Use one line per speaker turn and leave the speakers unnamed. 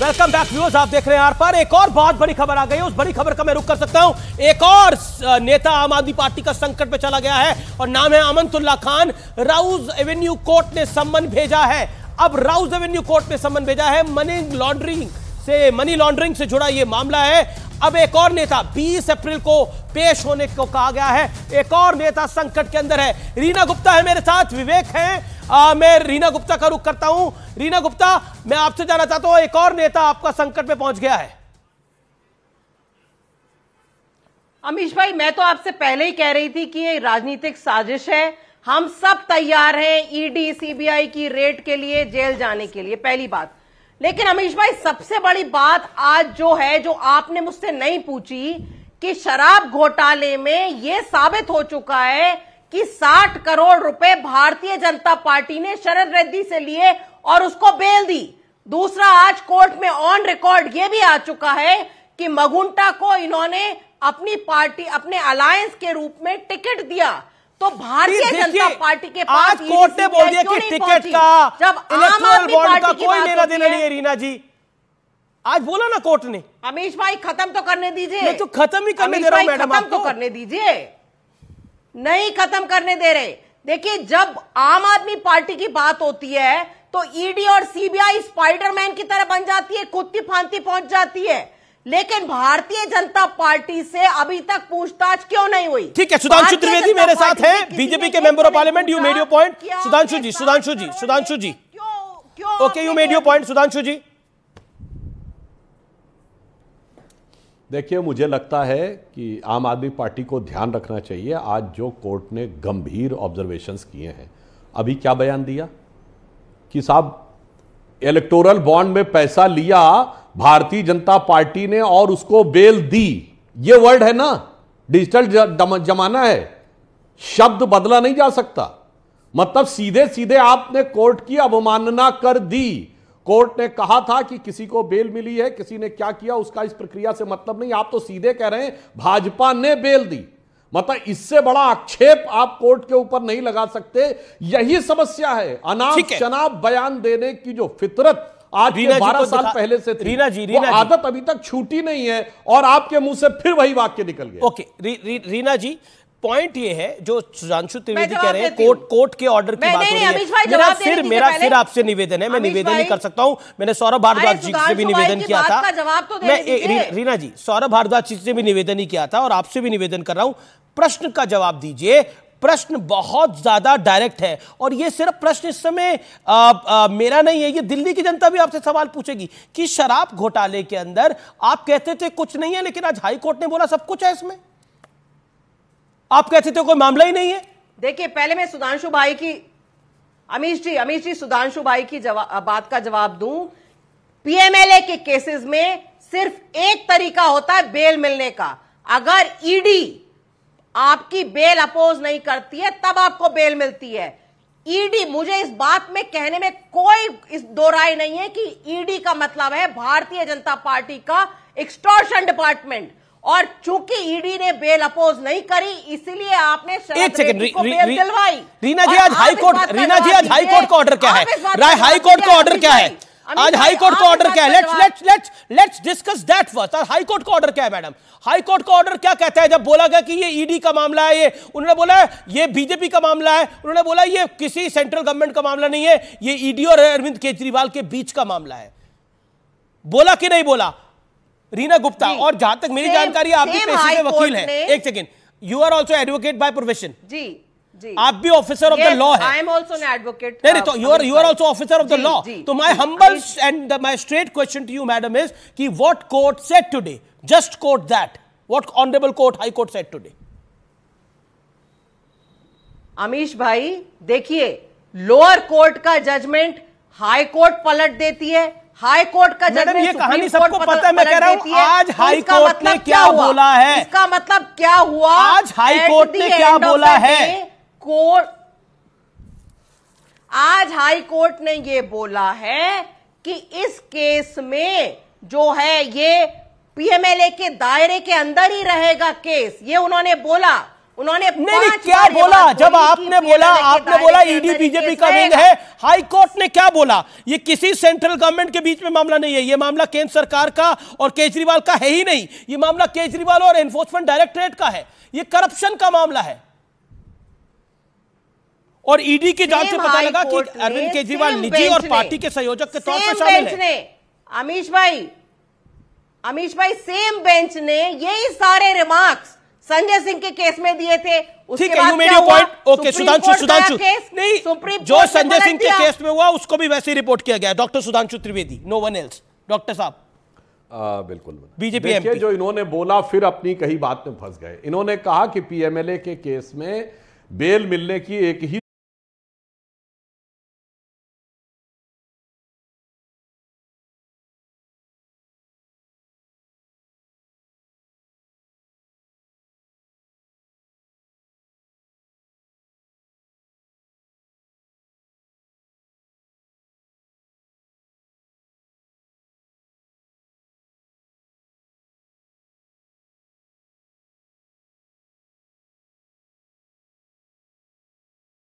Welcome back viewers, आप देख रहे हैं आर पार। एक और बहुत बड़ी खबर आ गई है, उस बड़ी खबर का मैं रुख कर सकता हूं। एक और नेता आम आदमी पार्टी का संकट में चला गया है और नाम है अमनतुल्ला खान। राउज एवेन्यू कोर्ट ने सम्मन भेजा है। अब राउज एवेन्यू कोर्ट ने सम्मन भेजा है। मनी लॉन्ड्रिंग से जुड़ा यह मामला है। अब एक और नेता 20 अप्रैल को पेश होने को कहा गया है। एक और नेता संकट के अंदर है। रीना गुप्ता है मेरे साथ, विवेक है। मैं रीना गुप्ता का रुख करता हूं। रीना गुप्ता, मैं आपसे जानना चाहता हूं, एक और नेता आपका संकट में पहुंच गया है।
अमीश भाई, मैं तो आपसे पहले ही कह रही थी कि ये राजनीतिक साजिश है। हम सब तैयार हैं ईडी सीबीआई की रेड के लिए, जेल जाने के लिए, पहली बात। लेकिन अमीश भाई, सबसे बड़ी बात आज जो है, जो आपने मुझसे नहीं पूछी, कि शराब घोटाले में यह साबित हो चुका है कि 60 करोड़ रुपए भारतीय जनता पार्टी ने शरद रेड्डी से लिए और उसको बेल दी। दूसरा, आज कोर्ट में ऑन रिकॉर्ड यह भी आ चुका है कि मगुंटा को इन्होंने अपनी पार्टी, अपने अलायंस के रूप में टिकट दिया। तो भारतीय जनता पार्टी के पास
आज कोर्ट ने बोल दिया कि टिकट का, जब इलेक्टोरल बॉन्ड का कोई लेना देना नहीं है। रीना जी, आज बोला ना कोर्ट ने।
अमीश भाई, खत्म तो करने दीजिए।
मैं तो खत्म ही करने दे रहा हूं मैडम,
खत्म तो करने दीजिए। नहीं खत्म करने दे रहे। देखिए, जब आम आदमी पार्टी की बात होती है तो ईडी और सीबीआई स्पाइडरमैन की तरह बन जाती है, कुत्ती फांती पहुंच जाती है। लेकिन भारतीय जनता पार्टी से अभी तक पूछताछ क्यों नहीं हुई?
ठीक है, सुधांशु त्रिवेदी मेरे साथ हैं, बीजेपी के member of parliament. You made your point Sudhanshu ji. Okay, you made your point Sudhanshu ji.
देखिए, मुझे लगता है कि आम आदमी पार्टी को ध्यान रखना चाहिए। आज जो कोर्ट ने गंभीर ऑब्जर्वेशंस किए हैं, अभी क्या बयान दिया कि साहब इलेक्टोरल बॉन्ड में पैसा लिया भारतीय जनता पार्टी ने और उसको बेल दी। ये वर्ड है ना, डिजिटल जमाना है, शब्द बदला नहीं जा सकता। मतलब सीधे सीधे आपने कोर्ट की अवमानना कर दी। कोर्ट ने कहा था कि किसी को बेल मिली है, किसी ने क्या किया उसका इस प्रक्रिया से मतलब नहीं। आप तो सीधे कह रहे हैं भाजपा ने बेल दी। मतलब इससे बड़ा आक्षेप आप कोर्ट के ऊपर नहीं लगा सकते। यही समस्या है। अनाप शनाप बयान देने की जो फितरत आज 12 साल पहले से थी, वो आदत अभी तक छूटी नहीं है और आपके मुंह से फिर वही वाक्य निकल गया।
ओके, रीना जी, पॉइंट ये है जो सुधांशु त्रिवेदी कह रहे हैं, कोर्ट के ऑर्डर की बात हो रही है। मेरा फिर आपसे निवेदन है, मैं निवेदन ही कर सकता हूं। मैंने सौरभ भारद्वाज जी से भी निवेदन किया था। रीना जी, सौरभ भारद्वाज जी से भी निवेदन ही किया था और आपसे भी निवेदन कर रहा हूं, प्रश्न का जवाब दीजिए। प्रश्न बहुत ज्यादा डायरेक्ट है और ये सिर्फ प्रश्न इस समय मेरा नहीं है, ये दिल्ली की जनता भी आपसे सवाल पूछेगी कि शराब घोटाले के अंदर आप कहते थे कुछ नहीं है, लेकिन आज हाई कोर्ट ने बोला सब कुछ है इसमें। आप कहते थे कोई मामला ही नहीं है।
देखिए, पहले मैं सुधांशु भाई की, अमीश जी सुधांशु भाई की बात का जवाब दूं। पीएमएलए के केसेस में सिर्फ एक तरीका होता है बेल मिलने का। अगर ईडी आपकी बेल अपोज नहीं करती है तब आपको बेल मिलती है। ईडी, मुझे इस बात में कहने में कोई इस दो राय नहीं है कि ईडी का मतलब है भारतीय जनता पार्टी का एक्सटॉर्शन डिपार्टमेंट। और चूंकि ईडी ने बेल अपोज नहीं करी, इसलिए आपने
एक सेकंड
बेल दिलवाई।
रीना जी, आज हाई कोर्ट का ऑर्डर क्या है? हाई कोर्ट का ऑर्डर क्या है? आज हाई कोर्ट का ऑर्डर क्या है? Let's discuss that first. High court का ऑर्डर क्या है मैडम? हाई कोर्ट का ऑर्डर क्या कहता है? जब बोला गया कि ये ईडी का मामला है, ये उन्होंने बोला ये बीजेपी का मामला है, उन्होंने बोला ये किसी सेंट्रल गवर्नमेंट का मामला नहीं है, ये ईडी और अरविंद केजरीवाल के बीच का मामला है। बोला कि नहीं बोला रीना गुप्ता? और जहां तक मेरी जानकारी, आप भी पेशे से वकील हैं। एक second, you are also advocate by profession.
जी,
आप भी ऑफिसर ऑफ द लॉ है।
I am also an advocate.
नहीं, तो you are also officer of the law. तो my humble and my straight question to you madam is कि what court said today, just quote that, what honourable court, high court said today.
Amish भाई, देखिए, lower court का judgement high court पलट देती है, high court का judgement
ये कहानी सबको पता है। मैं कह रहा हूं आज हाई कोर्ट ने क्या बोला है,
इसका मतलब क्या हुआ?
आज हाई कोर्ट ने क्या बोला है?
आज हाई कोर्ट ने ये बोला है कि इस केस में जो है ये पीएमएलए के दायरे के अंदर ही रहेगा केस। ये उन्होंने बोला। उन्होंने
नहीं क्या बोला जब आपने बोला ईडी बीजेपी का विंग है। हाई कोर्ट ने क्या बोला? ये किसी सेंट्रल गवर्नमेंट के बीच में मामला नहीं है, ये मामला केंद्र सरकार का और केजरीवाल का है ही नहीं, ये मामला केजरीवाल और एनफोर्समेंट डायरेक्टरेट का है, ये करप्शन का मामला है। और ईडी की जांच से पता लगा कि अरविंद केजरीवाल निजी और पार्टी के संयोजक के तौर पर शामिल है।
अमीश भाई सेम बेंच ने यही सारे रिमार्क्स संजय सिंह के केस में दिए थे।
ठीक है, you made your point. Okay, Sudhanshu नहीं, जो संजय सिंह के केस में हुआ उसको भी वैसे ही रिपोर्ट किया गया। Doctor Sudhanshu Trivedi, no one else. Doctor साहब
बिल्कुल
बीजेपी एमपी
जो इन्होंने बोला फिर अपनी कही बात में फंस गए। इन्होंने कहा कि पीएमएलए के केस में बेल मिलने की एक ही